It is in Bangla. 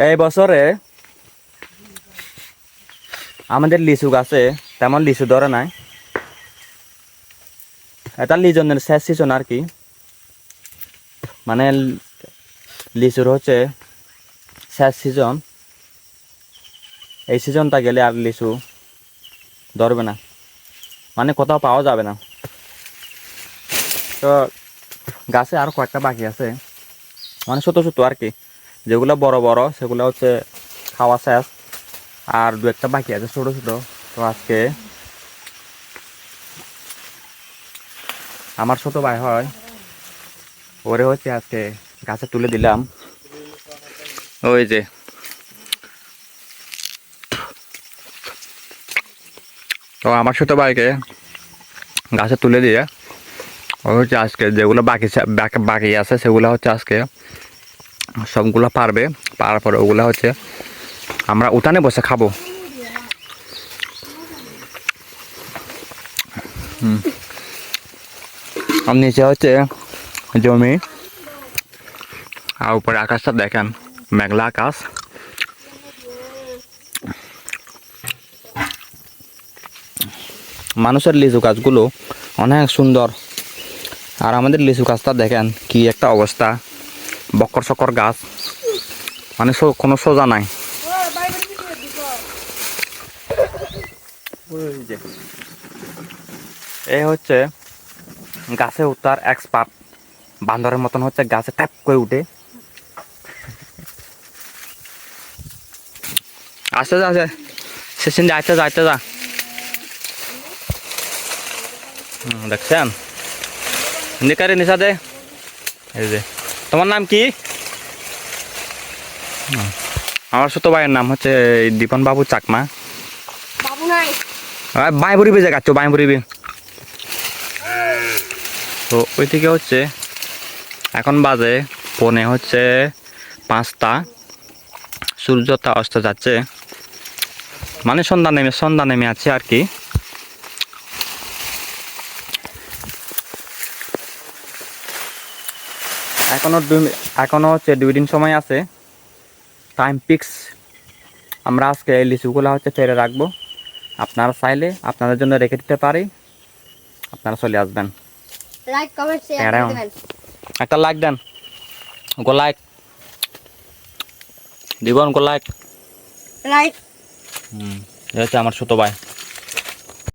এই বছরে আমাদের লিচু গাছে তেমন লিচু ধরে নাই। এটা লিজনের শেষ সিজন আর কি, মানে লিচুর হচ্ছে শেষ সিজন। এই সিজনটা গেলে আর লিচু ধরবে না, মানে কোথাও পাওয়া যাবে না। তো গাছে আরও কয়েকটা বাকি আছে, মানে ছোটো ছোটো আর কি। যেগুলো বড় বড় সেগুলো হচ্ছে খাওয়া শেষ, আর দু একটা বাকি আছে ছোটো ছোটো। তো আজকে আমার ছোট ভাই হয়, ওরে হচ্ছে আজকে গাছে তুলে দিলাম। ওই যে তো আমার ছোট ভাইকে গাছে তুলে দিয়ে ও হচ্ছে আজকে যেগুলো বাকি আছে সেগুলো হচ্ছে আজকে সবগুলো পারবে। পারার পরে ওগুলো হচ্ছে আমরা উঠানে বসে খাবো। আর নিচে হচ্ছে জমি, আর উপরে আকাশটা দেখেন, মেঘলা আকাশ। মানুষের লিচু গাছগুলো অনেক সুন্দর, আর আমাদের লিচু গাছটা দেখেন কি একটা অবস্থা, বক্কর সকর গাছ, মানে কোনো সোজা নাই। এই হচ্ছে গাছে উঠার এক্সপার্ট, বান্দরের মতন হচ্ছে গাছে ট্যাপ করে উঠে। আসতে যা, সেদিন যাইতে যাইতে যা। দেখছেন নিকারে নিশা দে। এই যে তোমার নাম কি? আমার ছোট ভাইয়ের নাম হচ্ছে দীপন বাবু চাকমা। বাই বুড়িবি যে গাছ, বাই বুড়িবি। তো ওই থেকে হচ্ছে এখন বাজে পৌনে হচ্ছে 5টা, সূর্যটা অস্ত যাচ্ছে, মানে সন্ধ্যা নেমে আছে আর কি। এখনো হচ্ছে 2 দিন সময় আছে, টাইম ফিক্স। আমরা আজকে এই লিচুগুলো হচ্ছে ফেলে রাখবো, আপনারা চাইলে আপনাদের জন্য রেখে দিতে পারি, আপনারা চলে আসবেন। লাইক কমেন্ট শেয়ার করে দিবেন। একটা লাইক দেন, গো লাইক দিবন, গো লাইক। লাইক। এই হচ্ছে আমার ছোট ভাই।